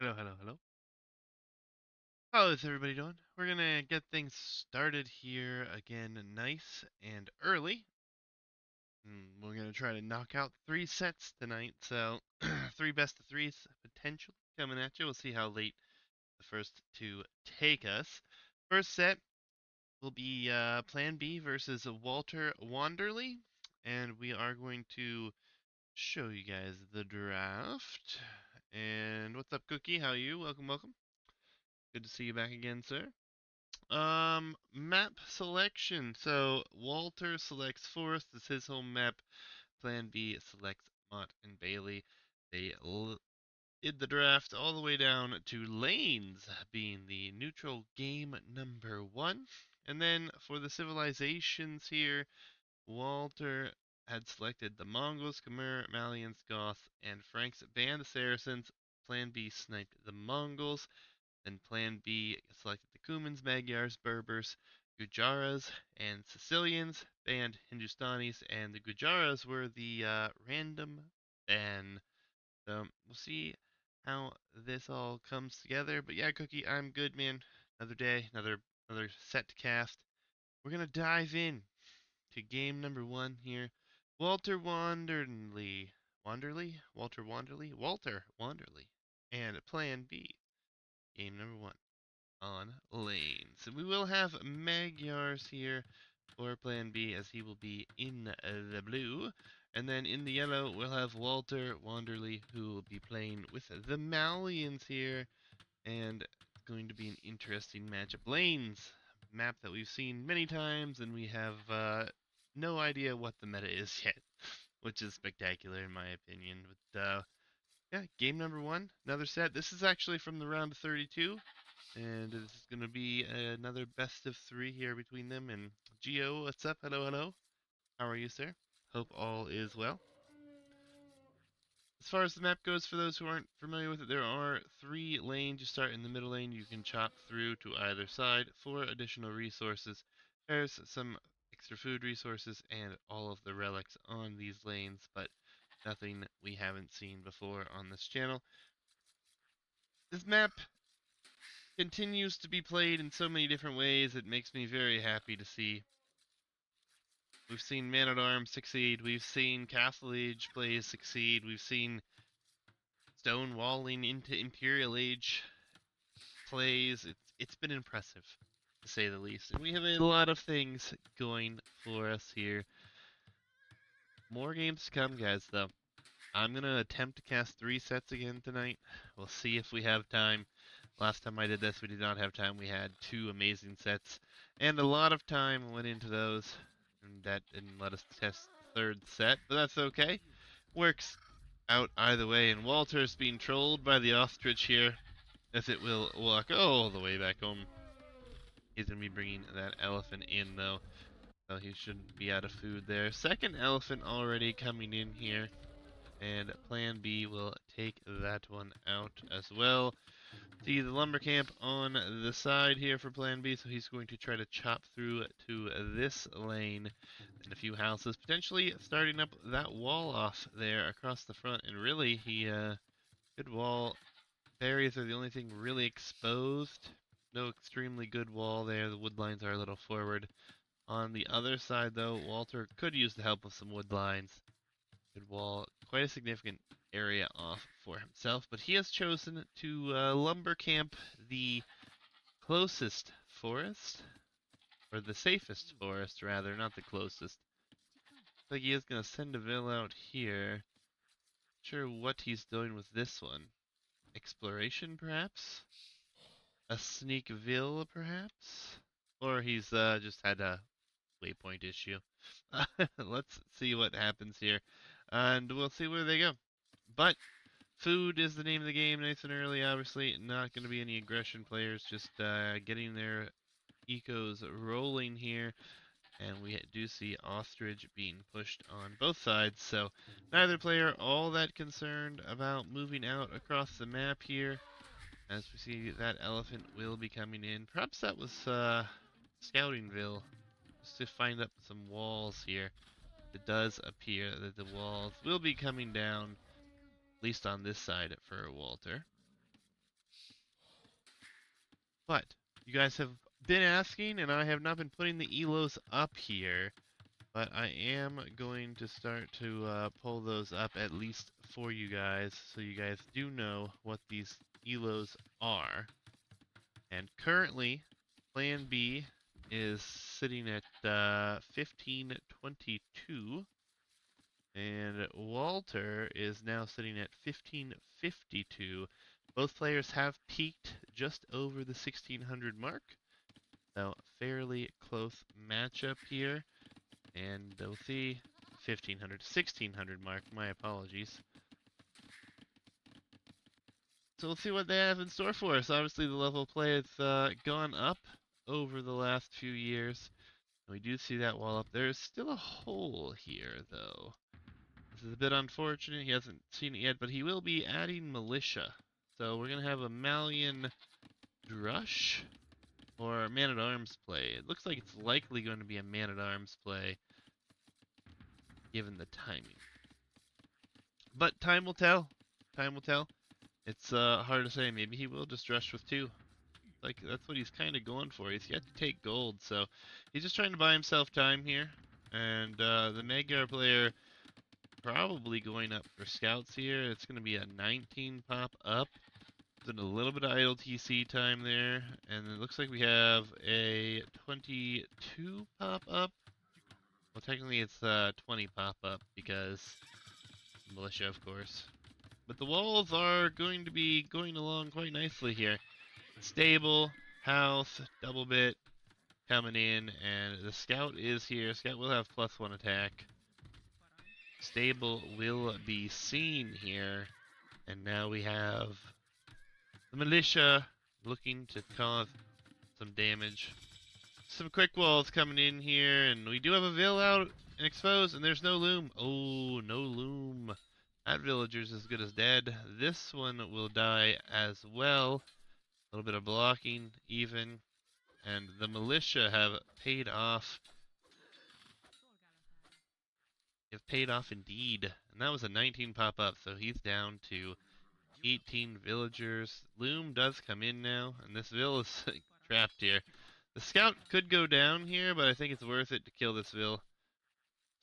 Hello, hello, hello. How is everybody doing? We're gonna get things started here again nice and early. We're gonna try to knock out 3 sets tonight, so three best of threes potential coming at you. We'll see how late the first two take us. First set will be Plan B versus Walter Wanderley, and we are going to show you guys the draft. And what's up, Cookie? How are you? Welcome, welcome. Good to see you back again, sir. Map selection. So Walter selects Forest as his home map. Plan B selects Mott and Bailey. They did the draft all the way down to lanes being the neutral game number one. And then for the civilizations here, Walter had selected the Mongols, Khmer, Malians, Goths, and Franks banned the Saracens. Plan B sniped the Mongols. Then Plan B selected the Cumans, Magyars, Berbers, Gujaras, and Sicilians, banned Hindustanis, and the Gujaras were the random ban. So we'll see how this all comes together. But yeah, Cookie, I'm good, man. Another day, another set to cast. We're gonna dive in to game number one here. Walter Wanderley, Walter Wanderley, and Plan B. Game number one on lanes. We will have Magyars here for Plan B as he will be in the blue. And then in the yellow, we'll have Walter Wanderley who will be playing with the Malians here. And it's going to be an interesting matchup. Lanes, map that we've seen many times, and we have no idea what the meta is yet, which is spectacular in my opinion. But yeah, game number one, another set. This is actually from the round of 32. And this is going to be another best of three here between them. And Gio, what's up? Hello, hello. How are you, sir? Hope all is well. As far as the map goes, for those who aren't familiar with it, there are 3 lanes. You start in the middle lane. You can chop through to either side for additional resources. There's some extra food resources and all of the relics on these lanes, but nothing we haven't seen before on this channel. This map continues to be played in so many different ways. It makes me very happy to see. We've seen Man at Arms succeed. We've seen Castle Age plays succeed. We've seen stonewalling into Imperial Age plays. It's been impressive, to say the least. And we have a lot of things going for us here. More games to come, guys, though. I'm going to attempt to cast 3 sets again tonight. We'll see if we have time. Last time I did this, we did not have time. We had 2 amazing sets, and a lot of time went into those, and that didn't let us test the 3rd set, but that's okay. Works out either way, and Walter's being trolled by the ostrich here, as it will walk all the way back home. He's going to be bringing that elephant in, though, so he shouldn't be out of food there. Second elephant already coming in here. And Plan B will take that one out as well. See the lumber camp on the side here for Plan B, so he's going to try to chop through to this lane and a few houses, potentially starting up that wall off there across the front. And really, good wall. Berries are the only thing really exposed. No extremely good wall there. The wood lines are a little forward. On the other side, though, Walter could use the help of some wood lines. Good wall, quite a significant area off for himself, but he has chosen to lumber camp the closest forest, or the safest forest, rather, not the closest. Looks like he is going to send a Vil out here. Not sure what he's doing with this one. Exploration, perhaps? A sneak Vil, perhaps? Or he's just had a waypoint issue. Let's see what happens here, and we'll see where they go. But food is the name of the game, nice and early, obviously. Not going to be any aggression players, just getting their ecos rolling here. And we do see Ostrich being pushed on both sides, so neither player all that concerned about moving out across the map here. As we see, that elephant will be coming in. Perhaps that was Scoutingville, just to find up some walls here. It does appear that the walls will be coming down, at least on this side for Walter. But you guys have been asking, and I have not been putting the elos up here. But I am going to start to pull those up at least for you guys, so you guys do know what these elos are. And currently, Plan B is sitting at 1522, and Walter is now sitting at 1552. Both players have peaked just over the 1600 mark, so fairly close matchup here. And we'll see 1500, 1600 mark, my apologies. So we'll see what they have in store for us. Obviously the level of play has gone up over the last few years. We do see that wall up. There's still a hole here though. This is a bit unfortunate. He hasn't seen it yet, but he will be adding militia. So we're going to have a Malian Drush or Man-at-Arms play. It looks like it's likely going to be a Man-at-Arms play given the timing. But time will tell. Time will tell. It's hard to say. Maybe he will just rush with 2. Like, that's what he's kind of going for. He's yet to take gold, so he's just trying to buy himself time here. And the Magyar player probably going up for scouts here. It's going to be a 19 pop up. Then a little bit of idle TC time there. And it looks like we have a 22 pop up. Well, technically it's 20 pop up because militia, of course. But the walls are going to be going along quite nicely here. Stable, house, double bit coming in, and the scout is here. Scout will have +1 attack. Stable will be seen here, and now we have the militia looking to cause some damage. Some quick walls coming in here, and we do have a Vill out and exposed, and there's no loom. Oh, no loom. That villager's as good as dead. This one will die as well. A little bit of blocking even. And the militia have paid off. Have paid off indeed. And that was a 19 pop-up, so he's down to 18 villagers. Loom does come in now, and this Vill is trapped here. The scout could go down here, but I think it's worth it to kill this Vill.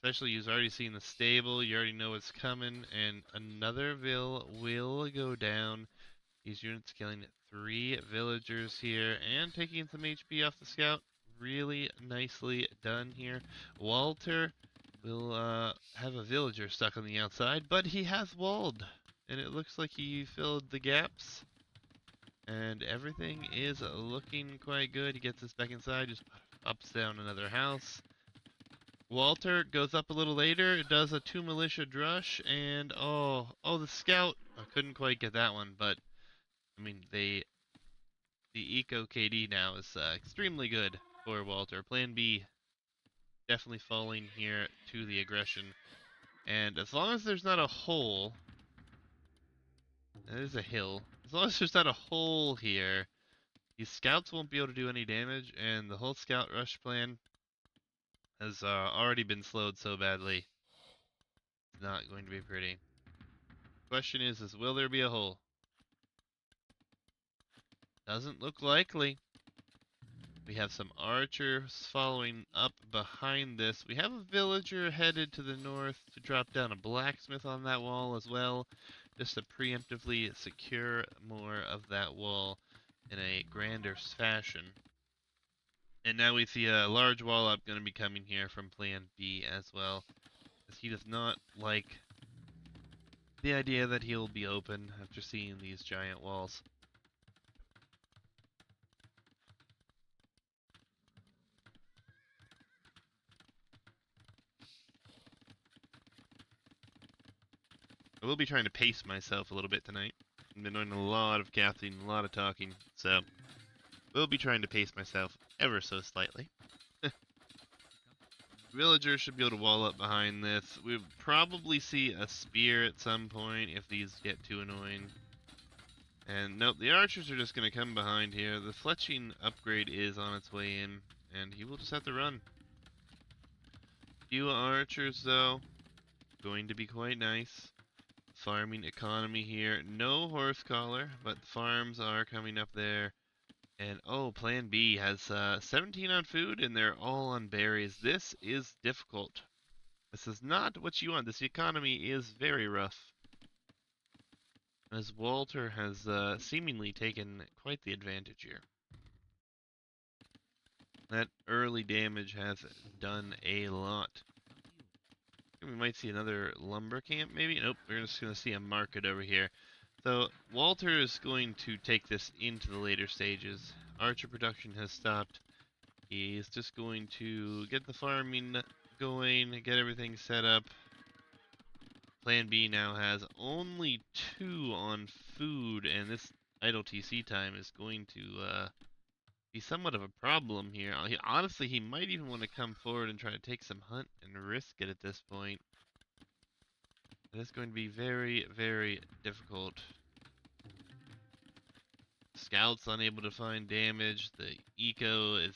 Especially you've already seen the stable, you already know what's coming, and another Vill will go down. These units killing 3 villagers here and taking some HP off the scout. Really nicely done here. Walter will have a villager stuck on the outside, but he has walled. And it looks like he filled the gaps. And everything is looking quite good. He gets this back inside, just ups down another house. Walter goes up a little later, does a 2 militia drush, and oh, the scout. I couldn't quite get that one, but I mean, the eco KD now is extremely good for Walter. Plan B definitely falling here to the aggression. And as long as there's not a hole, that is a hill. As long as there's not a hole here, these scouts won't be able to do any damage, and the whole scout rush plan has already been slowed so badly. It's not going to be pretty. Question is will there be a hole? Doesn't look likely. We have some archers following up behind this. We have a villager headed to the north to drop down a blacksmith on that wall as well, just to preemptively secure more of that wall in a grander fashion. And now we see a large wall up going to be coming here from Plan B as well, as he does not like the idea that he'll be open after seeing these giant walls. I will be trying to pace myself a little bit tonight. I've been doing a lot of casting, a lot of talking, so we'll be trying to pace myself ever so slightly. Villagers should be able to wall up behind this. We'll probably see a spear at some point if these get too annoying. And nope, the archers are just going to come behind here. The fletching upgrade is on its way in, and he will just have to run. Few archers, though. Going to be quite nice. Farming economy here. No horse collar, but farms are coming up there. And oh, Plan B has 17 on food, and they're all on berries. This is difficult. This is not what you want. This economy is very rough, as Walter has seemingly taken quite the advantage here. That early damage has done a lot. We might see another lumber camp, maybe? Nope, we're just going to see a market over here. So, Walter is going to take this into the later stages. Archer production has stopped. He's just going to get the farming going, get everything set up. Plan B now has only 2 on food, and this idle TC time is going to be somewhat of a problem here. Honestly, he might even want to come forward and try to take some hunt and risk it at this point. It is going to be very, very difficult. Scout's unable to find damage. The eco is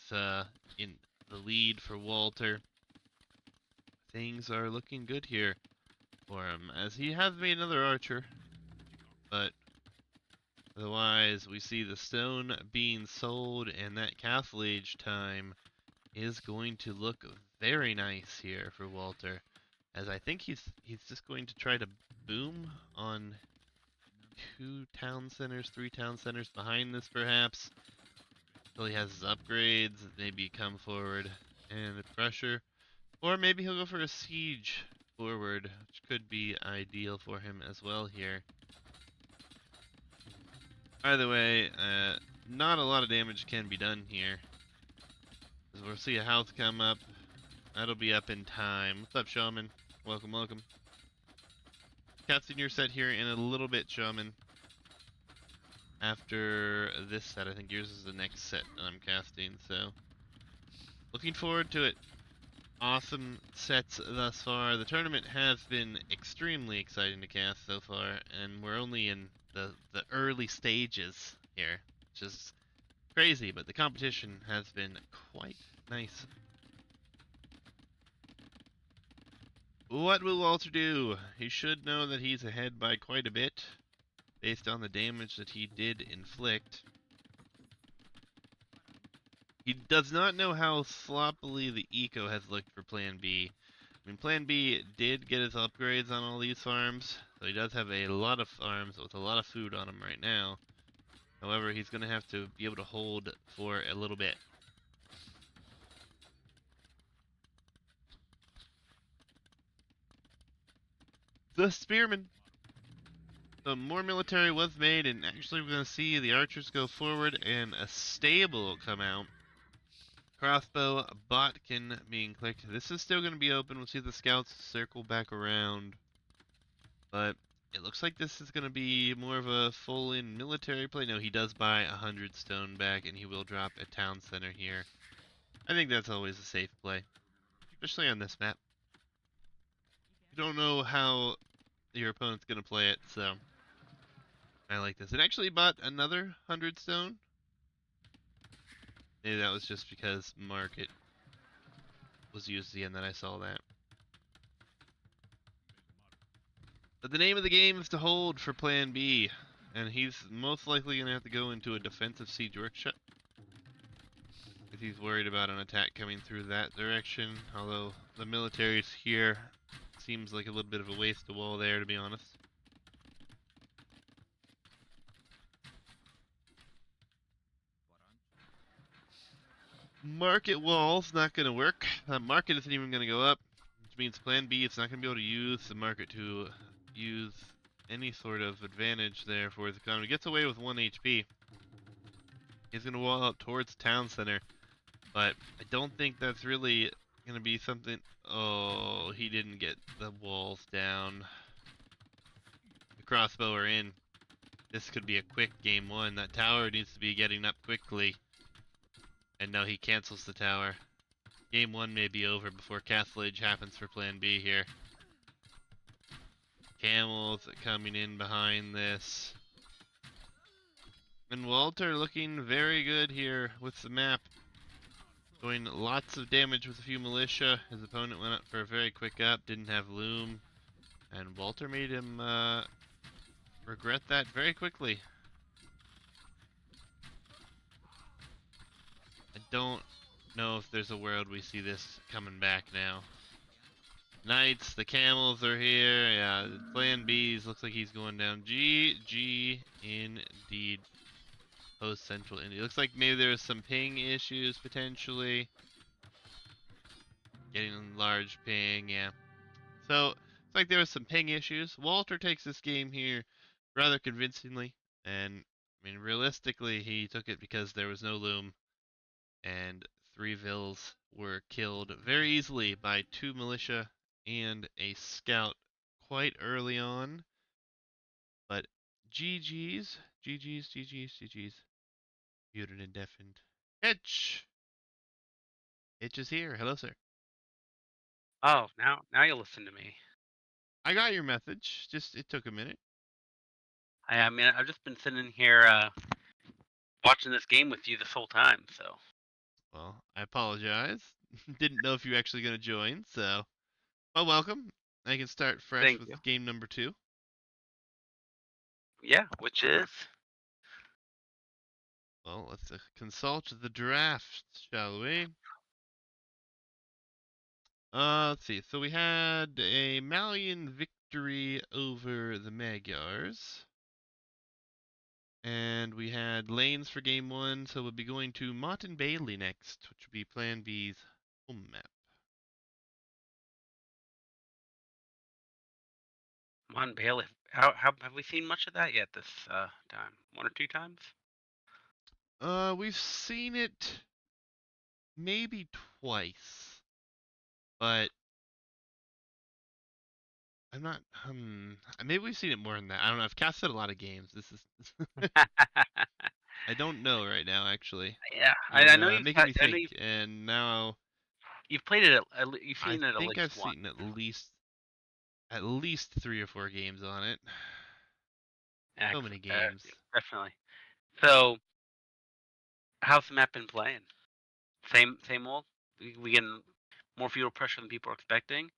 in the lead for Walter. Things are looking good here for him, as he has made another archer, but otherwise we see the stone being sold, and that castle age time is going to look very nice here for Walter, as I think he's just going to try to boom on 2 town centers, 3 town centers behind this perhaps, until he has his upgrades, maybe come forward and pressure, or maybe he'll go for a siege forward, which could be ideal for him as well here. Either way, not a lot of damage can be done here. As we'll see a house come up. That'll be up in time. What's up, Shaman? Welcome, welcome. Casting your set here in a little bit, Shaman. After this set, I think yours is the next set that I'm casting, so looking forward to it. Awesome sets thus far. The tournament has been extremely exciting to cast so far, and we're only in the early stages here, which is crazy, but the competition has been quite nice. What will Walter do? He should know that he's ahead by quite a bit, based on the damage that he did inflict. He does not know how sloppily the eco has looked for Plan B. I mean, Plan B did get his upgrades on all these farms, so he does have a lot of farms with a lot of food on him right now. However, he's going to have to be able to hold for a little bit. The Spearman. So more military was made, and actually we're going to see the archers go forward and a stable come out. Crossbow, Botkin being clicked. This is still going to be open. We'll see the scouts circle back around. But it looks like this is going to be more of a full-in military play. No, he does buy 100 stone back, and he will drop a town center here. I think that's always a safe play, especially on this map. You don't know how your opponent's going to play it, so I like this. It actually bought another 100 stone. Maybe that was just because market was used at the end that I saw that. But the name of the game is to hold for Plan B, and he's most likely going to have to go into a defensive siege workshop if he's worried about an attack coming through that direction, although the military's here. Seems like a little bit of a waste of wall there, to be honest. Market wall's not going to work. Market isn't even going to go up, which means Plan B, it's not going to be able to use the market to use any sort of advantage there for his economy. Gets away with 1 HP. He's going to wall up towards town center, but I don't think that's really going to be something. Oh, he didn't get the walls down. The crossbow are in. This could be a quick game 1. That tower needs to be getting up quickly. And no, he cancels the tower. Game 1 may be over before Castle Age happens for Plan B here. Camels coming in behind this. And Walter looking very good here with the map. Doing lots of damage with a few militia. His opponent went up for a very quick up, didn't have loom. And Walter made him regret that very quickly. don't know if there's a world we see this coming back now. Knights, the camels are here. Yeah, Plan B's looks like he's going down. GG indeed. Post Central India. Looks like maybe there's some ping issues potentially. Getting large ping, yeah. So it's like there was some ping issues. Walter takes this game here rather convincingly, and I mean realistically he took it because there was no loom and 3 vills were killed very easily by 2 militia and a scout quite early on. But GG's, GG's, GG's, GG's. Muted and deafened. Hitch! Hitch is here. Hello, sir. Oh, now you listen to me. I got your message. Just it took a minute. I mean, I've just been sitting here watching this game with you this whole time. So Well, I apologize. Didn't know if you were actually going to join, so. Well, welcome. I can start fresh thank with you. game number 2. Yeah, which is Well, let's consult the draft, shall we? Let's see. So we had a Malian victory over the Magyars. And we had lanes for game 1, so we'll be going to Martin Bailey next, which will be Plan B's home map. Mon Bailey. How have we seen much of that yet this time? 1 or 2 times? We've seen it maybe twice, but I'm not. Maybe we've seen it more than that. I don't know. I've casted a lot of games. This is. I don't know right now. Actually, Yeah, I you're know you've making me I know think, and now you've played it. You've I seen it at think least I've once. seen at least 3 or 4 games on it. So many Excellent. games. Definitely. So, how's the map been playing? Same old. We getting more feudal pressure than people are expecting,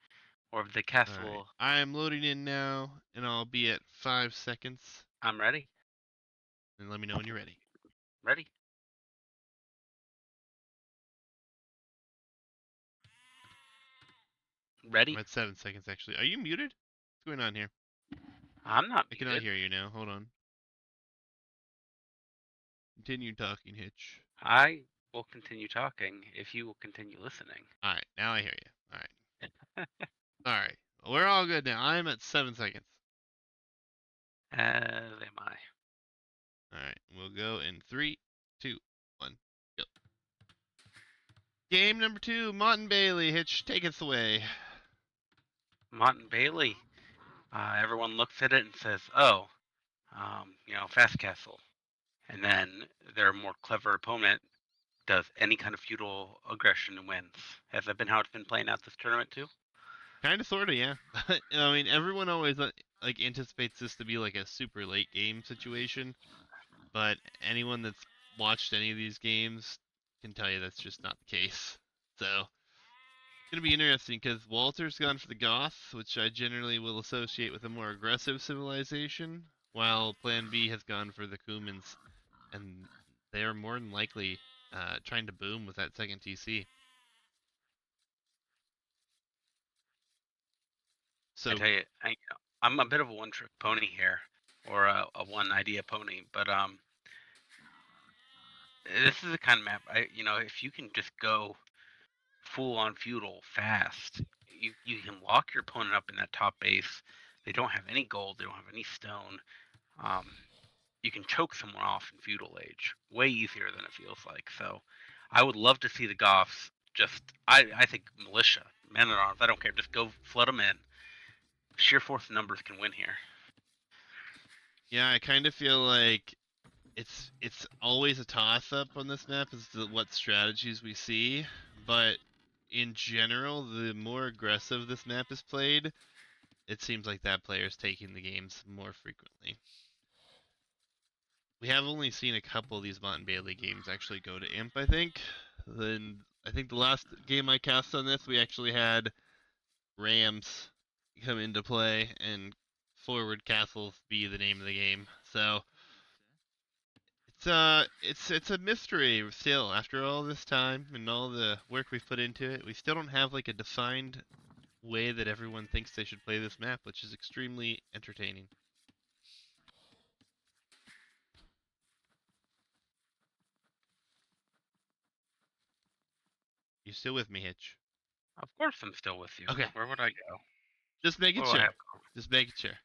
or the All right, castle? I am loading in now, and I'll be at 5 seconds. I'm ready. And let me know when you're ready. Ready. I'm Ready. at 7 seconds actually. Are you muted? What's going on here? I'm not I cannot muted. hear you now. Hold on. Continue talking, Hitch. I will continue talking if you will continue listening. All right, now I hear you. All right. All right. We're all good now. I'm at 7 seconds. As am I. All right. We'll go in 3, 2, 1, go. Game number 2, Martin Bailey. Hitch, take us away. Martin Bailey. Everyone looks at it and says, "Oh, fast castle," and then their more clever opponent does any kind of feudal aggression and wins. Has that been how it's been playing out this tournament too? Kind of, sort of, yeah. I mean, everyone always like anticipates this to be like a super late game situation, but anyone that's watched any of these games can tell you that's just not the case. So gonna be interesting because Walter's gone for the Goths, which I generally will associate with a more aggressive civilization, while Plan B has gone for the Cumans, and they are more than likely trying to boom with that second TC. I So tell you, I'm a bit of a one-trick pony here, or a one-idea pony. But this is the kind of map if you can just go full on feudal fast, you can lock your opponent up in that top base. They don't have any gold. They don't have any stone. Um, you can choke someone off in feudal age way easier than it feels like. So, I would love to see the Goths just. I think militia, men at arms. I don't care. Just go flood them in. Sheer force of numbers can win here. yeah, I kind of feel like it's always a toss up on this map as to what strategies we see, but in general, the more aggressive this map is played, it seems like that player is taking the games more frequently. We have only seen a couple of these Mont Bailey games actually go to Imp, I think. Then I think the last game I cast on this, we actually had Rams come into play and forward castles be the name of the game. So It's a mystery still after all this time and all the work we've put into it. We still don't have like a defined way that everyone thinks they should play this map, which is extremely entertaining. You still with me, Hitch? Of course, I'm still with you. Okay, Where would I go? just making What do I sure. have? Just making sure.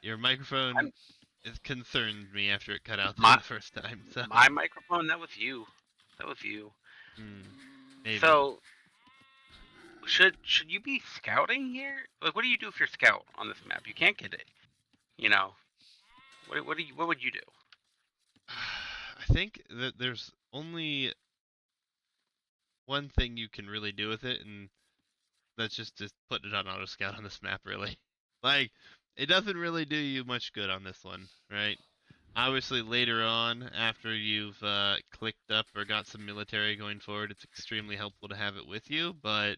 Your microphone I'm, it concerned me after it cut out there my the first time. So, my microphone. That was you. That was you. maybe. So should you be scouting here? Like, what do you do if you're scout on this map? You can't get it. You know. What would you do? I think that there's only one thing you can really do with it, and that's just put it on auto scout on this map. Really, like it doesn't really do you much good on this one, right? Obviously, later on, after you've clicked up or got some military going forward, it's extremely helpful to have it with you. But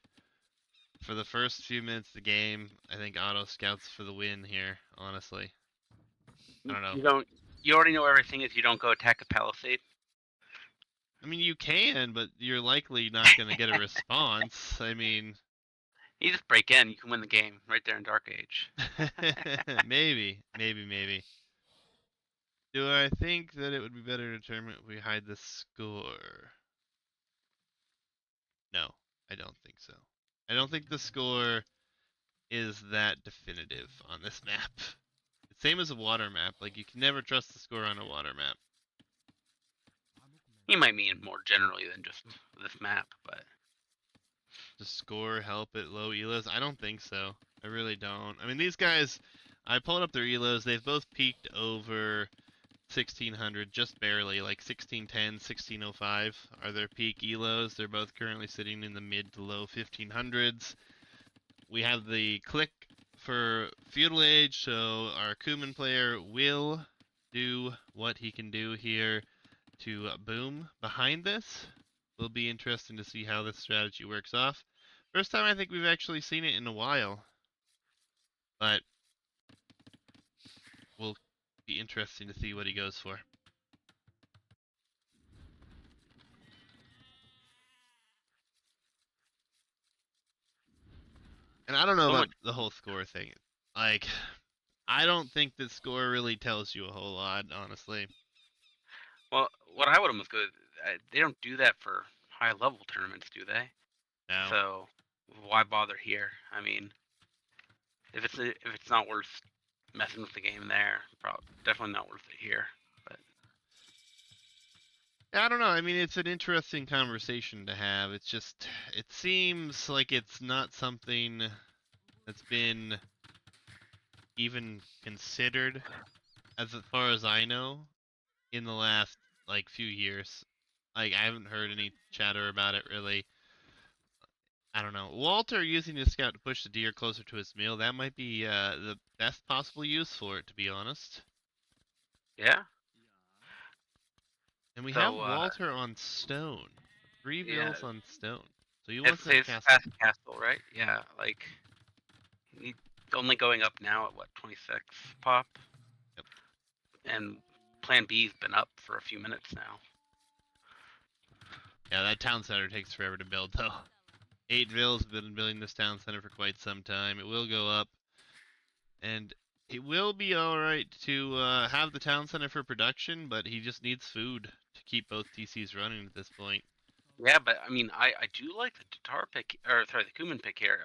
for the first few minutes of the game, I think auto scouts for the win here. Honestly, I don't know. You don't. You already know everything. Is you don't go attack a palisade. I mean, you can, but you're likely not going to get a response. I mean, You just break in. You can win the game right there in Dark Age. maybe. Do I think that it would be better to determine if we hide the score? No, I don't think so. I don't think the score is that definitive on this map. It's same as a water map. Like you can never trust the score on a water map. You might mean more generally than just this map, but Does score help at low elos? I don't think so. I really don't. I mean, these guys, I pulled up their elos. They've both peaked over 1600, just barely. Like 1610, 1605 are their peak elos. They're both currently sitting in the mid to low 1500s. We have the click for Feudal Age, so our Kuman player will do what he can do here to boom behind this. Will be interesting to see how this strategy works off. First time I think we've actually seen it in a while, but will be interesting to see what he goes for. And I don't know so about much. the whole score thing. Like, I don't think the score really tells you a whole lot, honestly. Well, what I would almost go. They don't do that for high level tournaments, do they? No. So why bother here? I mean, if it's not worth messing with the game there, definitely not worth it here. But I don't know. I mean, it's an interesting conversation to have. It's just, it seems like it's not something that's been even considered, as far as I know, in the last like few years. Like, I haven't heard any chatter about it really. I don't know. Walter using the scout to push the deer closer to his meal, that might be the best possible use for it, to be honest. yeah. And we have So Walter on stone. Three yeah, vills on stone. So he wants it's that it's castle. fast castle, right? Yeah, like he, only going up now at what 26 pop, Yep. and Plan B's been up for a few minutes now. Yeah, that town center takes forever to build, though. 8 vills have been building this town center for quite some time. It will go up, and it will be alright to have the town center for production, but he just needs food to keep both TCs running at this point. Yeah, but I mean, I do like the Tatar pick, or sorry, the Kuman pick here.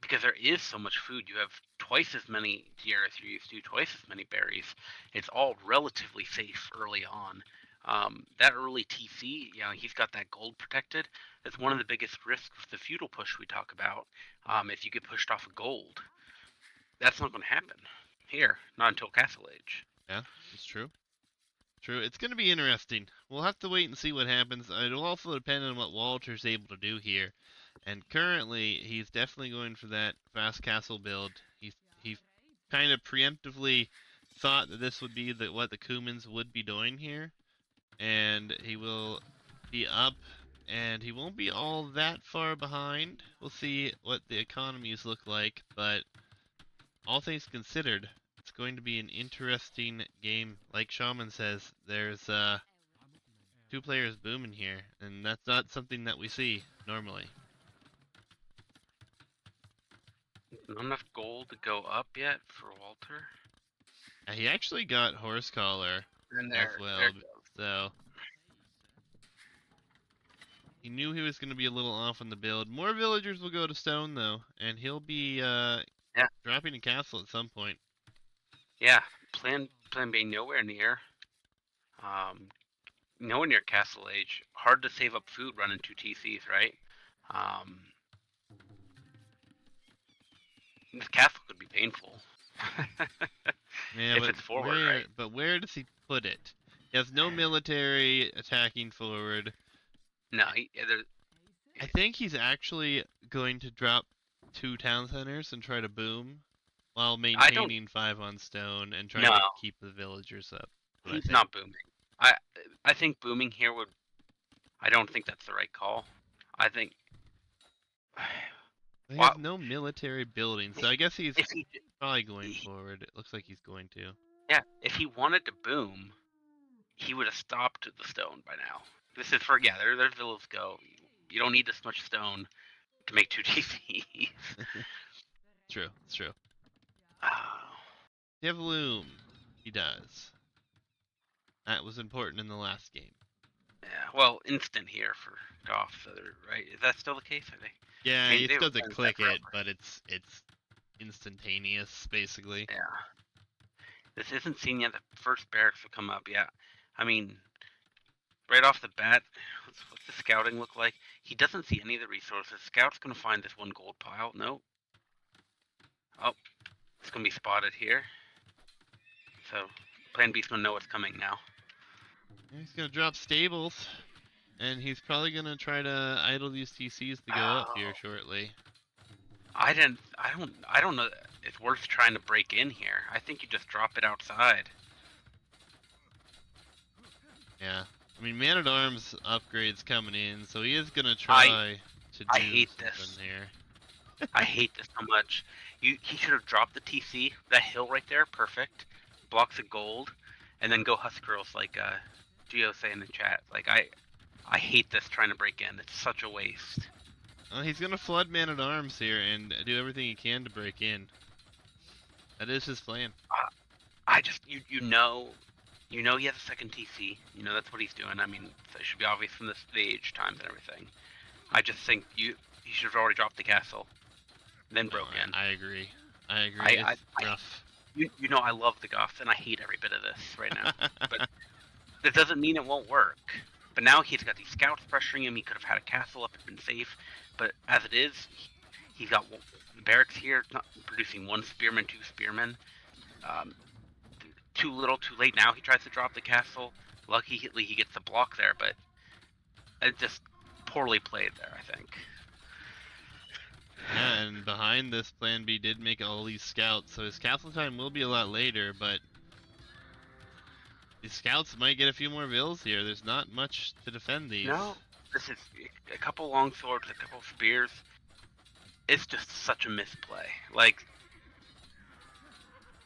Because there is so much food. You have twice as many deer as you're used to, twice as many berries. It's all relatively safe early on. That early TC, you know, he's got that gold protected. That's one of the biggest risks with the feudal push we talk about. If you get pushed off of gold, that's not going to happen here, not until Castle Age. Yeah, it's true. True. It's going to be interesting. We'll have to wait and see what happens. It'll also depend on what Walter's able to do here. And currently, he's definitely going for that fast castle build. He kind of preemptively thought that this would be what the Kumans would be doing here, and he will be up, and he won't be all that far behind. We'll see what the economies look like, but all things considered, It's going to be an interesting game. Like Shaman says, there's two players booming here, and that's not something that we see normally. Not enough gold to go up yet for Walter. He actually got Horse Collar And as there well, it goes. so he knew he was going to be a little off on the build. More villagers will go to stone though, and he'll be Yeah. dropping a castle at some point. Yeah. Plan B nowhere near. Nowhere near Castle Age. Hard to save up food running 2 TCs, right? Um, this castle could be painful. Yeah, If it's forward, right? where does he put it? He has no military attacking forward. No, I think he's actually going to drop 2 town centers and try to boom while I don't. maintaining 5 on stone and trying No, to keep the villagers up. What I he's think. not booming. I I think booming here would. I don't think that's the right call. I think. He Wow. has no military building, so I guess he's If he, probably going forward. It looks like he's going to. yeah, if he wanted to boom, he would have stopped the stone by now. This is for there's villas go. You don't need this much stone to make 2 TCs. True, it's true. Oh, Devloom, he does. That was important in the last game. yeah. Well, instant here for Goff, right? Is that still the case? I think. Yeah, I mean, he they still were has to playing click that it, forever. but it's instantaneous, basically. Yeah. This isn't seen yet. The first barracks will come up. Yeah. I mean, right off the bat, what's the scouting look like? He doesn't see any of the resources. Scout's gonna find this one gold pile. No. Oh, it's gonna be spotted here. So, Plan B's gonna know what's coming now. He's gonna drop stables, and he's probably gonna try to idle these TCs to go up here Oh, shortly. I don't know. It's worth trying to break in here. I think you just drop it outside. Yeah, I mean Man-at-Arms upgrades coming in, so he is gonna I try to I do hate something this. here. I hate this so much. He should have dropped the TC. That hill right there, perfect. Blocks of gold, and then go Husk Girls like Geo saying in the chat. Like I hate this trying to break in. It's such a waste. He's gonna flood Man-at-Arms here and do everything he can to break in. That is his plan. I just you know he has a second TC. You know that's what he's doing. I mean, it should be obvious from the age times and everything. I just think he should have already dropped the castle, then No, broke in. I agree. I agree. I, It's I rough. you know I love the Goths and I hate every bit of this right now. But that doesn't mean it won't work. But now he's got these scouts pressuring him. He could have had a castle up and been safe. But as it is, he's got the barracks here, not producing 1 spearman, 2 spearmen. Um, too little, too late. Now he tries to drop the castle. Lucky he gets the block there, but it just poorly played there, I think. Yeah, and behind this, Plan B did make all these scouts, so his castle time will be a lot later, but these scouts might get a few more vills here. There's not much to defend these. No, this is a couple long swords, a couple spears. It's just such a misplay. Like,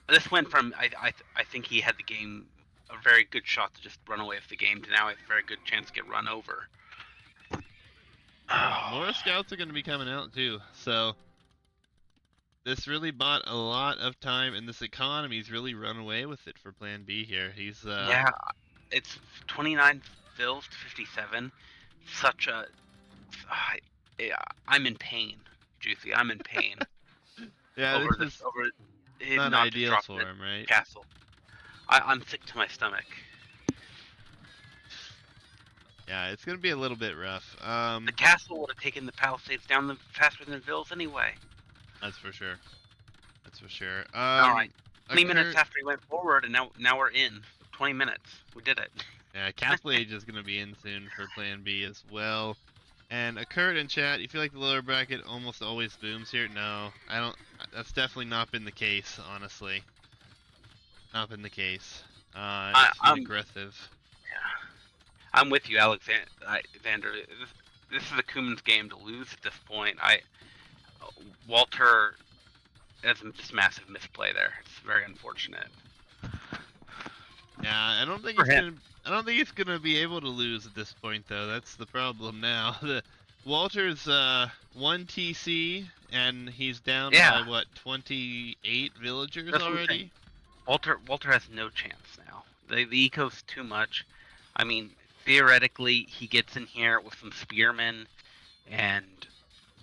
this went from I think he had the game a very good shot to just run away with the game to now a very good chance to get run over. More scouts are going to be coming out too, so this really bought a lot of time, and this economy's really run away with it for Plan B here. He's Yeah, it's 29 fills to 57. Such a yeah, I'm in pain, Juicy. I'm in pain yeah, over this is over him not not just ideal dropping for the him, right? castle. I'm sick to my stomach. Yeah, it's going to be a little bit rough. The castle would have taken the palisades down faster than the vills anyway. That's for sure. That's for sure. All right, 20 minutes Occur- after he went forward, and now we're in. 20 minutes. We did it. Yeah, Castle Age is going to be in soon for Plan B as well. And a Kurt in chat, you feel like the lower bracket almost always booms here? No, I don't. That's definitely not been the case, honestly. Not been the case. It's been I'm aggressive. yeah, I'm with you, Alexander. This is a Kuman's game to lose at this point. Walter that's just massive misplay there. It's very unfortunate Yeah, I don't think for it's him. gonna. I don't think it's gonna be able to lose at this point, though. That's the problem now. The Walter's 1 TC, and he's down Yeah, by what 28 villagers that's what I'm saying. already. Walter has no chance now. The eco's too much. I mean, theoretically, he gets in here with some spearmen and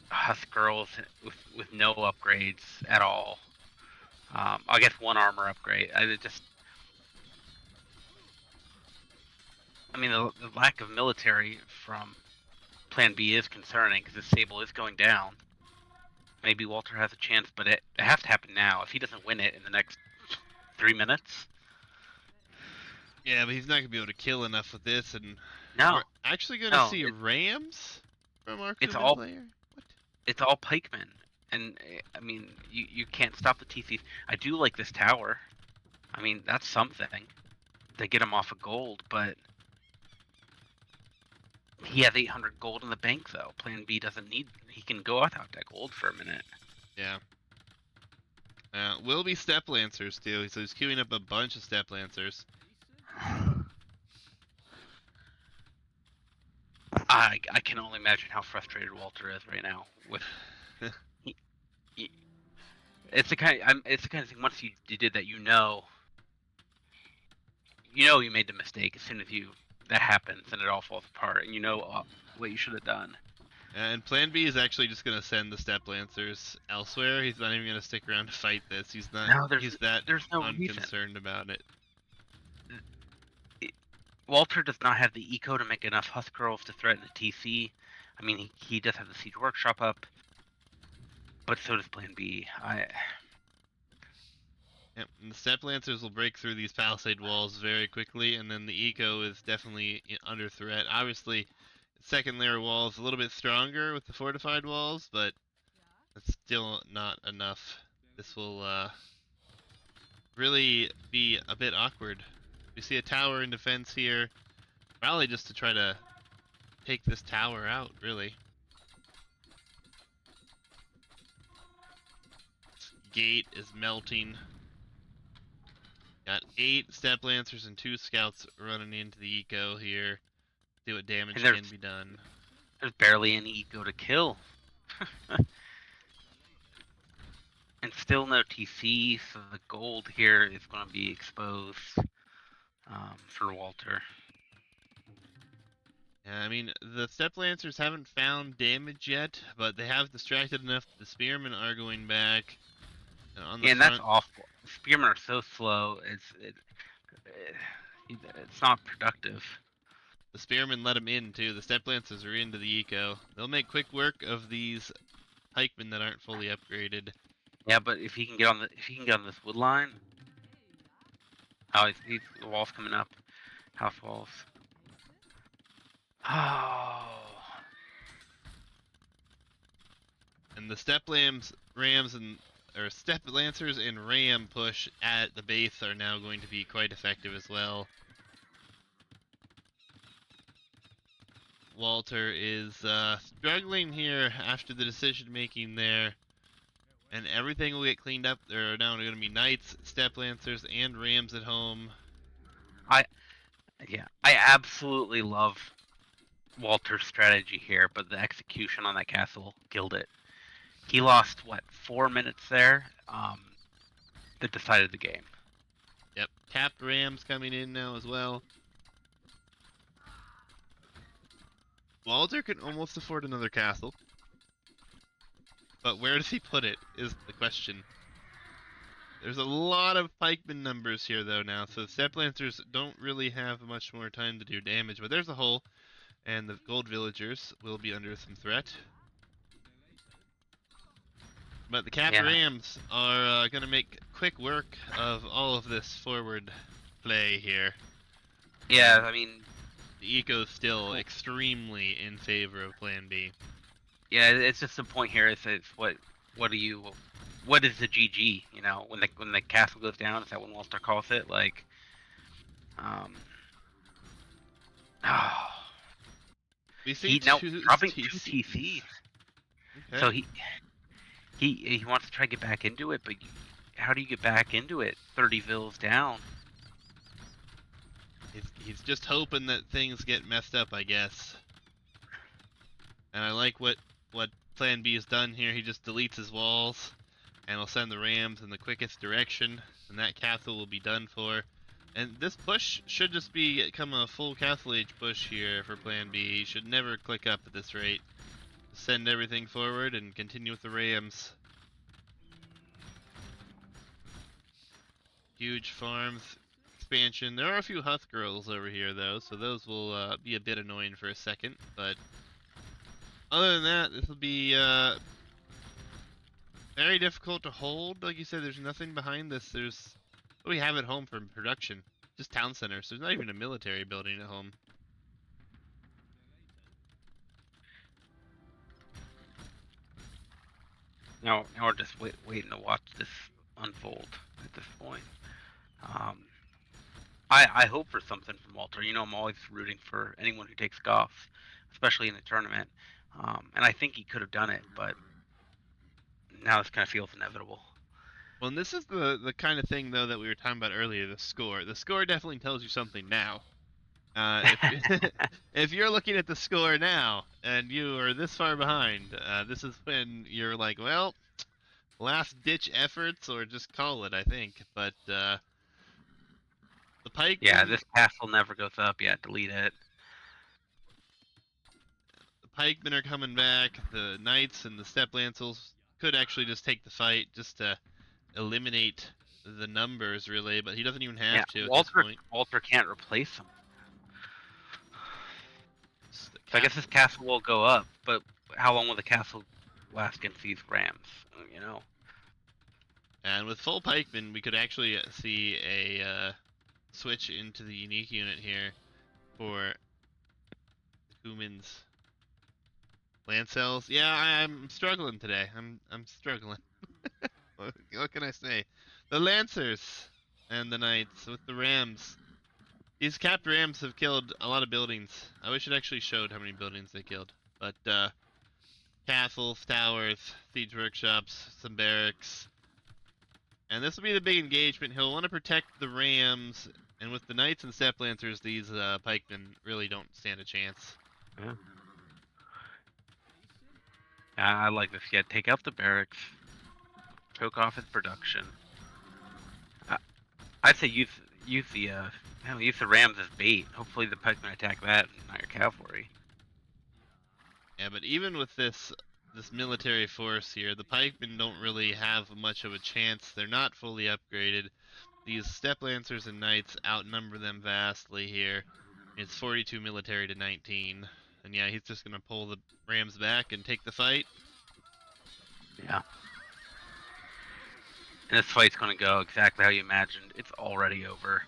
Husk girls with no upgrades at all. I guess one armor upgrade. I mean, the lack of military from Plan B is concerning because the stable is going down. Maybe Walter has a chance, but it has to happen now. If he doesn't win it in the next 3 minutes, Yeah, but he's not gonna be able to kill enough with this, and no, we're actually gonna no, see rams from our it's Kuman all player. What? it's all pikemen, and I mean, you can't stop the TCs. I do like this tower. I mean, that's something. They get him off of gold, but he has 800 gold in the bank, though. Plan B doesn't need. He can go without that gold for a minute. Yeah. Will be step lancers too, so he's queuing up a bunch of step lancers. I can only imagine how frustrated Walter is right now. With he, it's the kind of thing. Once you did that, you know you made the mistake as soon as that happens and it all falls apart, and you know what you should have done. And Plan B is actually just gonna send the step lancers elsewhere. He's not even gonna stick around to fight this. He's not. No, He's that there's no reason. unconcerned about it. Walter does not have the eco to make enough Husk girls to threaten the TC. I mean, he does have the siege workshop up, but so does Plan B. Yep, and the step lancers will break through these palisade walls very quickly, and then the eco is definitely under threat. Obviously, second layer wall is a little bit stronger with the fortified walls, but it's still not enough. This will really be a bit awkward. We see a tower in defense here, probably just to try to take this tower out, really. This gate is melting. Got 8 step lancers and 2 scouts running into the eco here. See what damage can be done. There's barely any eco to kill. And still no TC, so the gold here is going to be exposed for Walter. Yeah, I mean, the step lancers haven't found damage yet, but they have distracted enough that the spearmen are going back. And on the front, that's awful. Spearmen are so slow. It's not productive. the spearmen let them in too. The step lancers are into the eco. They'll make quick work of these pikemen that aren't fully upgraded. Yeah, but if he can get on this wood line, the walls coming up, house walls. Oh. And the step lancers and ram push at the base are now going to be quite effective as well. Walter is struggling here after the decision making there. And everything will get cleaned up. There are now going to be knights, step lancers, and rams at home. I absolutely love Walter's strategy here, but the execution on that castle killed it. He lost 4 minutes there. That decided the game. Yep, tapped rams coming in now as well. Walter can almost afford another castle. But where does he put it is the question. There's a lot of pikeman numbers here though now, so the step lancers don't really have much more time to do damage, but there's a hole, and the gold villagers will be under some threat. But the cap rams are going to make quick work of all of this forward play here. Yeah, I mean, the eco's still extremely in favor of Plan B. Yeah, it's just the point here. It's what is the GG? You know, when the castle goes down, is that when Walter calls it? Like, we see dropping 2 TCs. Okay. So he wants to try to get back into it, but how do you get back into it? 30 vills down. He's just hoping that things get messed up, I guess. And I like what Plan B has done here. He just deletes his walls, and will send the rams in the quickest direction, and that castle will be done for. And this push should just become a full castle age push here for Plan B. He should never click up at this rate. Send everything forward and continue with the rams. Huge farms expansion. There are a few Huth girls over here though, so those will be a bit annoying for a second. But other than that, this will be very difficult to hold. Like you said, there's nothing behind this. What do we have at home for production? Just town centers. There's not even a military building at home. Now we're just waiting to watch this unfold at this point. I hope for something from Walter. You know, I'm always rooting for anyone who takes Goff, especially in the tournament. And I think he could have done it, but now this kind of feels inevitable. Well, and this is the kind of thing though that we were talking about earlier. The score. The score definitely tells you something now. If if you're looking at the score now and you are this far behind, this is when you're like, well, last ditch efforts or just call it. I think, but the Yeah, pikemen, this castle never goes up yet. Delete it. the pikemen are coming back. The knights and the step lancels could actually just take the fight just to eliminate the numbers, really. But he doesn't even Yeah, have to at this Walter point. Walter can't replace him. Just the So I guess this castle will go up, but how long will the castle last against these rams? You know. And with full pikemen, we could actually see a switch into the unique unit here for the Cuman's Lancels. Yeah, I'm struggling today. I'm struggling. What can I say? The Lancers and the Knights with the Rams. These capped Rams have killed a lot of buildings. I wish it actually showed how many buildings they killed. But castles, towers, siege workshops, some barracks. And this will be the big engagement. He'll want to protect the Rams, and with the Knights and Step Lancers, these pikemen really don't stand a chance. Yeah. I like this. Yeah, take out the barracks, choke off his production. I'd say use the rams as bait. Hopefully the pikemen attack that, and not your cavalry. Yeah, but even with this military force here, the pikemen don't really have much of a chance. They're not fully upgraded. These Step Lancers and Knights outnumber them vastly here. It's 42 military to 19. And yeah, he's just gonna pull the Rams back and take the fight. Yeah. And this fight's going to go exactly how you imagined. It's already over.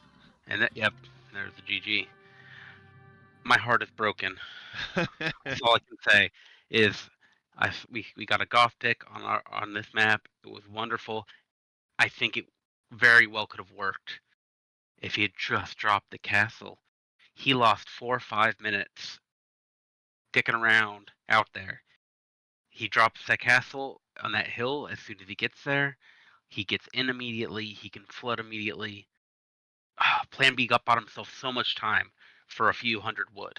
And yep, there's the GG. My heart is broken. That's all I can say is we got a Goth pick on this map. It was wonderful. I think it very well could have worked if he had just dropped the castle. He lost 4 or 5 minutes dicking around out there. He drops that castle on that hill as soon as he gets there. He gets in immediately. He can flood immediately. Plan B got bought himself so much time for a few hundred wood.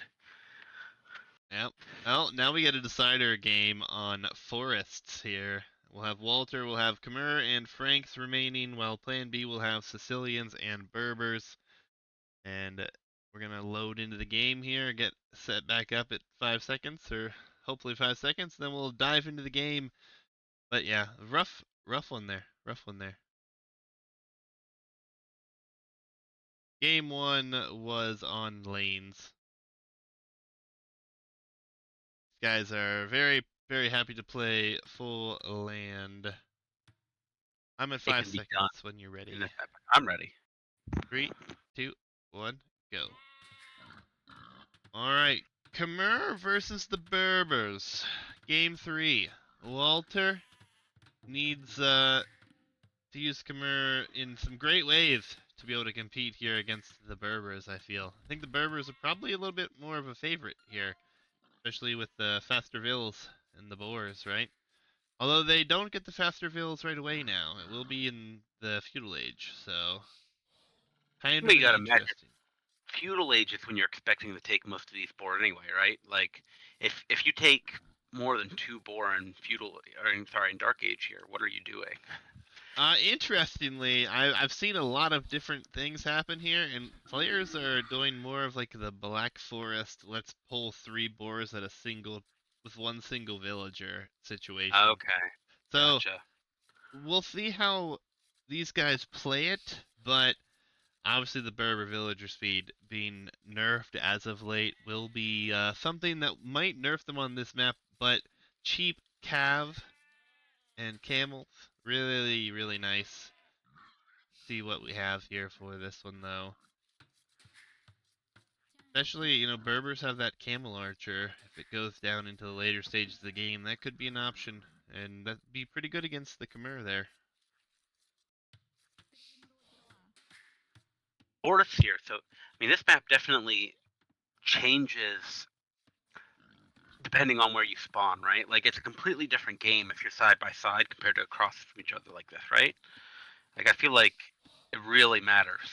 Yep. Well, now we get a decider game on forests here. We'll have Walter, we'll have Khmer and Franks remaining, while Plan B will have Sicilians and Berbers. And we're gonna load into the game here, get set back up at 5 seconds, or hopefully 5 seconds. Then we'll dive into the game. But yeah, rough one there, rough one there. Game one was on lanes. These guys are very happy to play full land. I'm at It five can be done seconds when you're in ready. this epic. I'm ready. 3, 2, 1, go. Alright, Khmer versus the Berbers. Game 3. Walter needs to use Khmer in some great ways to be able to compete here against the Berbers, I feel. I think the Berbers are probably a little bit more of a favorite here, especially with the faster vills and the boars, right? Although they don't get the faster villas right away now. It will be in the feudal age, so kind of But you an gotta imagine, interesting. feudal age is when you're expecting to take most of these board anyway, right? Like, if you take more than 2 boar in feudal, or in dark age here, what are you doing? Interestingly, I've seen a lot of different things happen here, and players are doing more of like the Black Forest, let's pull 3 boars at a single, with one single villager situation. Okay, So gotcha. we'll see how these guys play it, but obviously the Berber villager speed being nerfed as of late will be something that might nerf them on this map, but cheap cav and camels, really, really nice. See what we have here for this one though. Especially, Berbers have that camel archer. If it goes down into the later stages of the game, that could be an option, and that'd be pretty good against the Khmer there. Forest here, so I mean, this map definitely changes depending on where you spawn, right? Like, it's a completely different game if you're side by side compared to across from each other like this, right? Like, I feel like it really matters.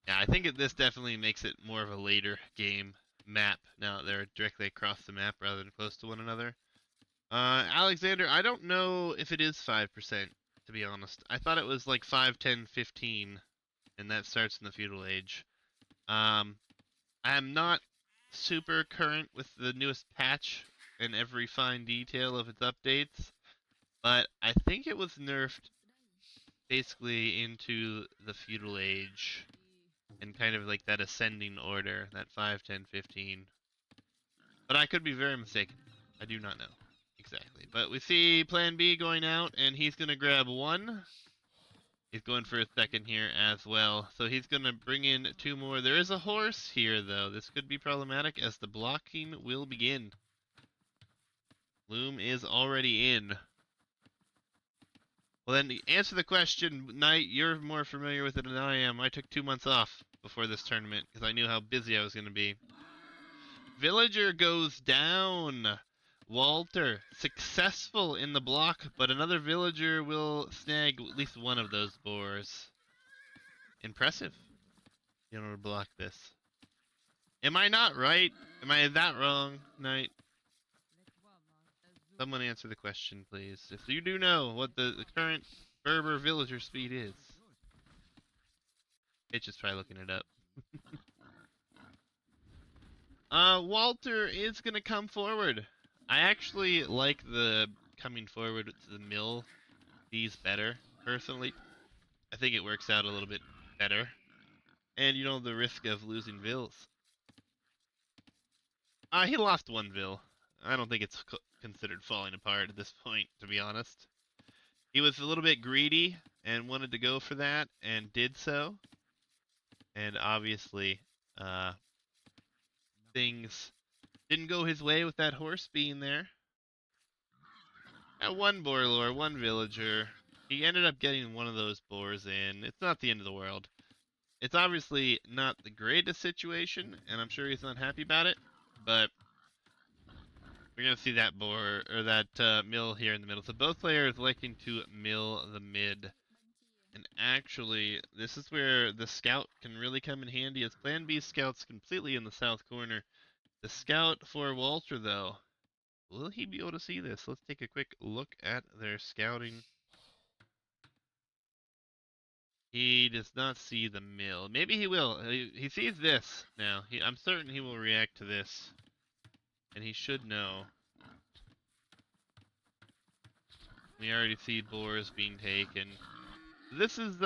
Yeah, I think this definitely makes it more of a later game map now that they're directly across the map rather than close to one another. Alexander, I don't know if it is 5%, to be honest. I thought it was like 5, 10, 15, and that starts in the feudal age. Um, I'm not super current with the newest patch and every fine detail of its updates, but I think it was nerfed basically into the feudal age and kind of like that ascending order, that 5, 10, 15. But I could be very mistaken. I do not know exactly. But we see Plan B going out, and he's going to grab one. He's going for a second here as well. So he's going to bring in 2 more. There is a horse here, though. This could be problematic as the blocking will begin. Loom is already in. Well, then, to answer the question, Knight, you're more familiar with it than I am. I took 2 months off before this tournament because I knew how busy I was going to be. Villager goes down. Walter, successful in the block, but another villager will snag at least one of those boars. Impressive. You know to block this. Am I not right? Am I that wrong, Knight? Someone answer the question, please. If you do know what the current Berber villager speed is. It's just try looking it up. Walter is gonna come forward. I actually like the coming forward to the mill these better, personally. I think it works out a little bit better. And the risk of losing vills. He lost 1 vill. I don't think it's considered falling apart at this point, to be honest. He was a little bit greedy and wanted to go for that and did so. And obviously, uh, things didn't go his way with that horse being there. At 1 boar lore, 1 villager. He ended up getting one of those boars in. It's not the end of the world. It's obviously not the greatest situation, and I'm sure he's not happy about it, but we're going to see that boar, or that mill here in the middle. So both players liking to mill the mid. And actually, this is where the scout can really come in handy, as Plan B scout's completely in the south corner. The scout for Walter, though, will he be able to see this? Let's take a quick look at their scouting. He does not see the mill. Maybe he will. He sees this now. I'm certain he will react to this. And he should know. We already see boars being taken. This is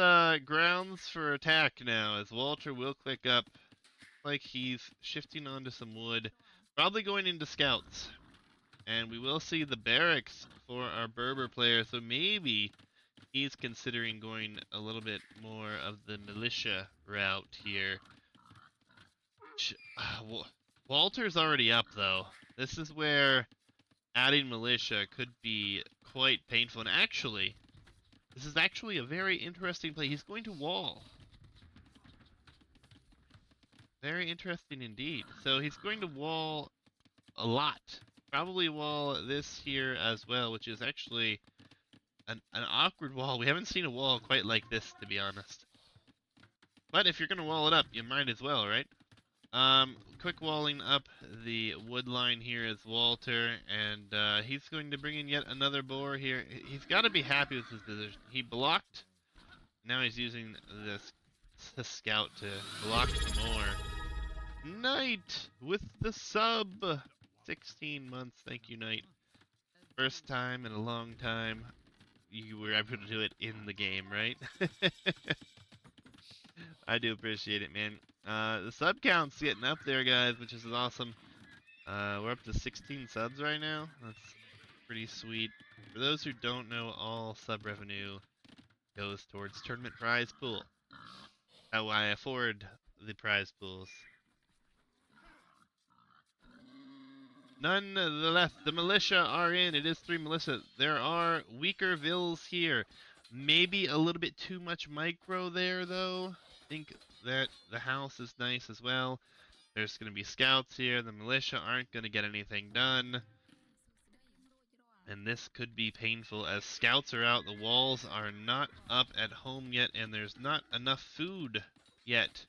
grounds for attack now, as Walter will click up like he's shifting onto some wood. Probably going into scouts. And we will see the barracks for our Berber player, so maybe he's considering going a little bit more of the militia route here. Walter's already up, though. This is where adding militia could be quite painful. And actually, this is actually a very interesting play. He's going to wall. Very interesting indeed. So he's going to wall a lot. probably wall this here as well, which is actually an awkward wall. We haven't seen a wall quite like this, to be honest. But if you're gonna wall it up, you might as well, right? Quick walling up the wood line here is Walter, and he's going to bring in yet another boar here. He's got to be happy with his position. He blocked. Now he's using this scout to block some more. Knight with the sub. 16 months. Thank you, Knight. First time in a long time you were able to do it in the game, right? I do appreciate it, man. The sub count's getting up there, guys, which is awesome. We're up to 16 subs right now. That's pretty sweet. For those who don't know, all sub revenue goes towards tournament prize pool. How I afford the prize pools. Nonetheless, the militia are in. It is 3 militia. There are weaker vills here. Maybe a little bit too much micro there, though. I think that the house is nice as well. There's going to be scouts here. The militia aren't going to get anything done. And this could be painful as scouts are out. The walls are not up at home yet, and there's not enough food yet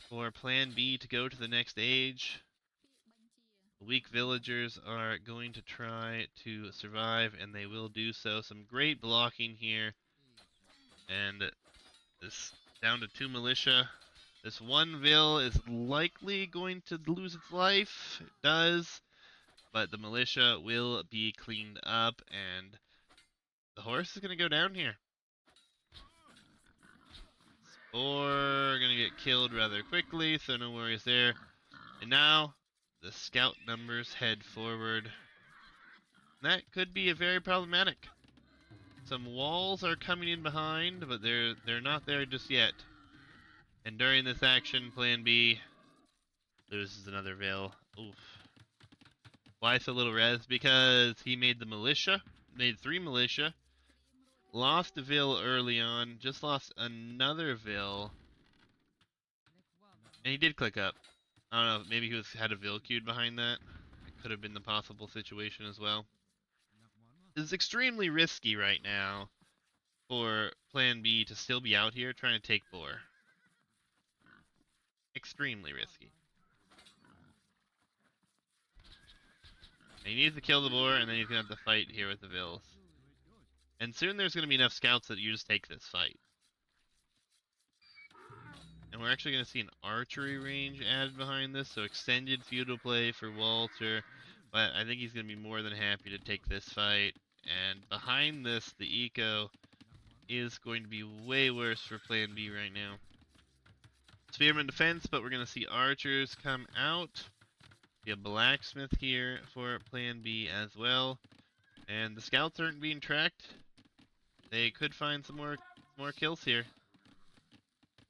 for Plan B to go to the next age. The weak villagers are going to try to survive, and they will do so. Some great blocking here. And this down to 2 militia. This one vill is likely going to lose its life. It does. But the militia will be cleaned up, and the horse is going to go down here. Or going to get killed rather quickly, so no worries there. And now the scout numbers head forward. That could be a very problematic. Some walls are coming in behind, but they're not there just yet. And during this action, Plan B loses another veil. Oof. Why so little res? Because he made the militia, made 3 militia, lost a Vil early on, just lost another Vil, and he did click up. I don't know, maybe he had a Vil queued behind that. It could have been the possible situation as well. This is extremely risky right now for Plan B to still be out here trying to take boar. Extremely risky. And he needs to kill the boar, and then he's going to have to fight here with the Vils. And soon there's going to be enough scouts that you just take this fight. And we're actually going to see an archery range added behind this, so extended feudal play for Walter. But I think he's going to be more than happy to take this fight. And behind this, the eco is going to be way worse for Plan B right now. Spearman defense, but we're going to see archers come out. We have blacksmith here for Plan B as well. And the scouts aren't being tracked. They could find some more kills here.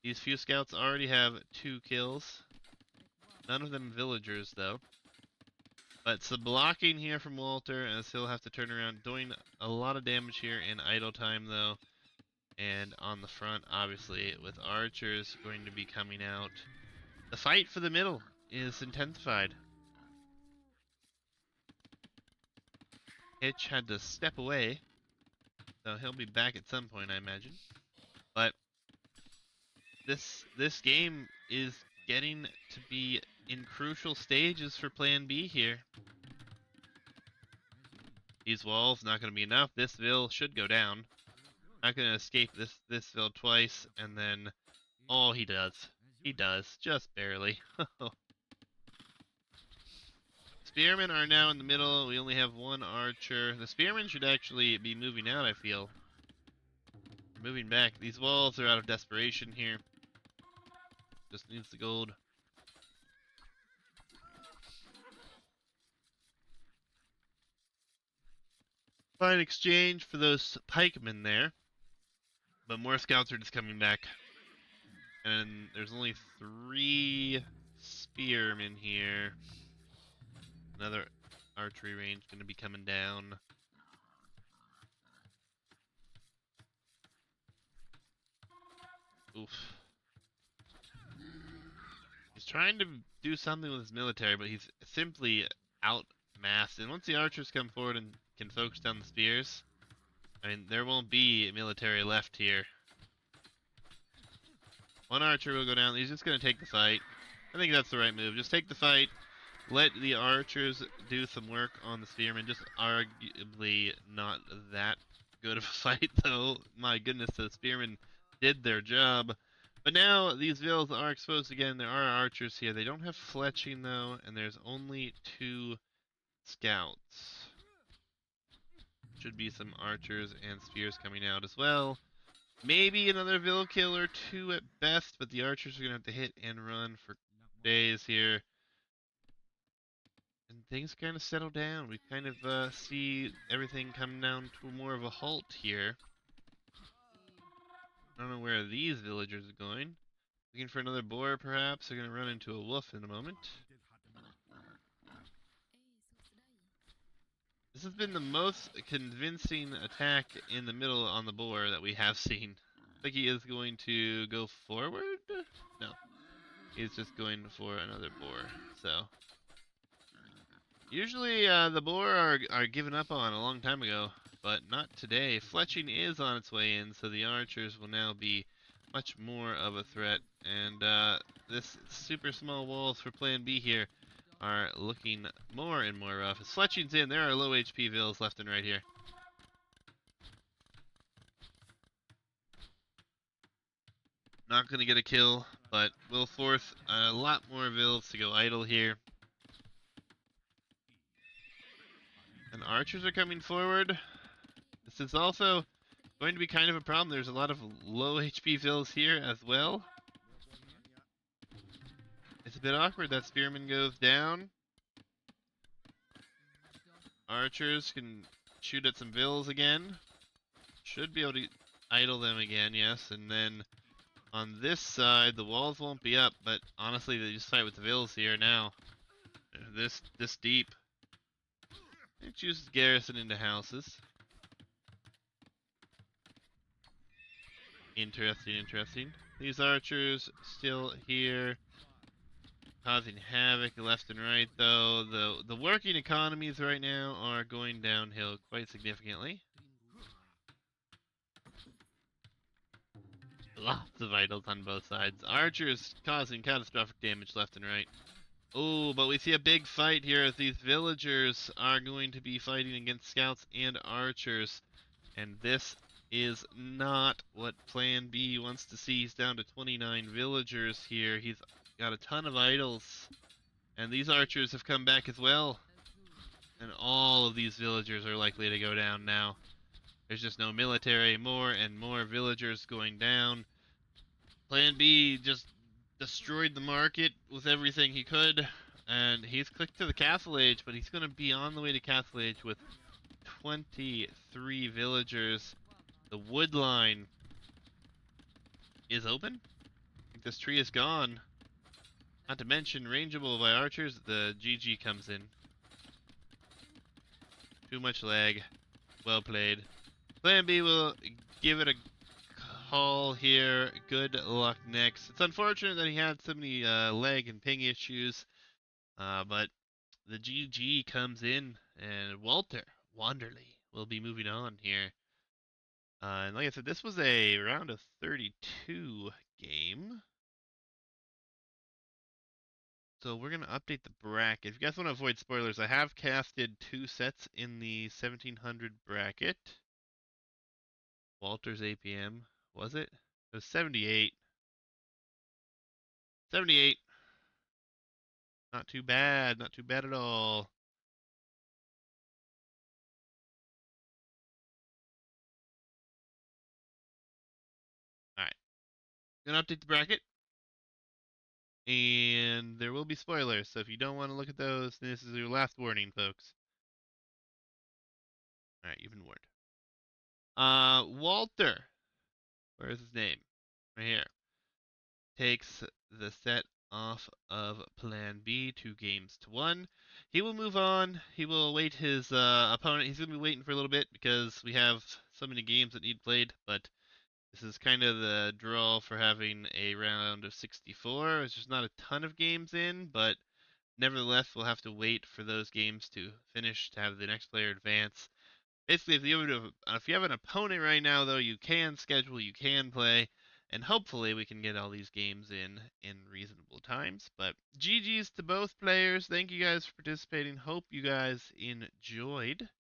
These few scouts already have 2 kills. None of them villagers, though. But some blocking here from Walter, as he'll have to turn around, doing a lot of damage here in idle time, though. And on the front, obviously, with archers going to be coming out. The fight for the middle is intensified. Hitch had to step away, so he'll be back at some point, I imagine. But this game is getting to be in crucial stages for Plan B here. These walls not going to be enough. This Vil should go down. Not going to escape this Vil twice, and then he does. He does, just barely. Spearmen are now in the middle. We only have 1 archer. The spearmen should actually be moving out, I feel. Moving back. These walls are out of desperation here. Just needs the gold. Fine exchange for those pikemen there. But more scouts are just coming back. And there's only 3 spearmen here. Another archery range going to be coming down. Oof. He's trying to do something with his military, but he's simply mass. And once the archers come forward and can focus down the spears, I mean, there won't be military left here. One archer will go down. He's just going to take the fight. I think that's the right move. Just take the fight. Let the archers do some work on the spearmen. Just arguably not that good of a fight, though. My goodness, the spearmen did their job. But now these villas are exposed again. There are archers here. They don't have fletching, though, and there's only 2 scouts. Should be some archers and spears coming out as well. Maybe another Vil kill or 2 at best, but the archers are going to have to hit and run for days here. And things kind of settle down. We kind of see everything come down to more of a halt here. I don't know where these villagers are going. Looking for another boar, perhaps. They're going to run into a wolf in a moment. This has been the most convincing attack in the middle on the boar that we have seen. I think he is going to go forward? No. He's just going for another boar. So usually the boar are given up on a long time ago, but not today. Fletching is on its way in, so the archers will now be much more of a threat. And this super small walls for Plan B here are looking more and more rough. As Fletching's in, there are low HP vills left and right here. Not going to get a kill, but will force a lot more vills to go idle here. And archers are coming forward. This is also going to be kind of a problem. There's a lot of low HP vills here as well. It's a bit awkward. That spearman goes down. Archers can shoot at some vills again. Should be able to idle them again, yes. And then on this side, the walls won't be up, but honestly, they just fight with the vills here now. This deep. It chooses garrison into houses. Interesting, interesting. These archers still here, causing havoc left and right, though. The working economies right now are going downhill quite significantly. Lots of idols on both sides. Archers causing catastrophic damage left and right. Oh, but we see a big fight here as these villagers are going to be fighting against scouts and archers. And this is not what Plan B wants to see. He's down to 29 villagers here. He's got a ton of idols. And these archers have come back as well. And all of these villagers are likely to go down now. There's just no military. More and more villagers going down. Plan B just destroyed the market with everything he could. And he's clicked to the Castle Age, but he's going to be on the way to Castle Age with 23 villagers. The wood line is open. I think this tree is gone. Not to mention, rangeable by archers, the GG comes in. Too much lag. Well played. Plan B will give it a call here. Good luck next. It's unfortunate that he had so many lag and ping issues, but the GG comes in, and WalterWanderley will be moving on here. And like I said, this was a round of 32 game. So we're going to update the bracket. If you guys want to avoid spoilers, I have casted 2 sets in the 1700 bracket. Walter's APM, was it? It was 78. 78. Not too bad. Not too bad at all. Alright. Gonna update the bracket. And there will be spoilers, so if you don't want to look at those, this is your last warning, folks. Alright, you've been warned. Walter. Where's his name? Right here. Takes the set off of Plan B, 2 games to 1. He will move on. He will await his opponent. He's going to be waiting for a little bit because we have so many games that need played, but this is kind of the draw for having a round of 64. It's just not a ton of games in, but Nevertheless, we'll have to wait for those games to finish to have the next player advance. Basically, if you have an opponent right now, though, you can schedule, you can play, and hopefully we can get all these games in reasonable times. But GG's to both players. Thank you guys for participating. Hope you guys enjoyed.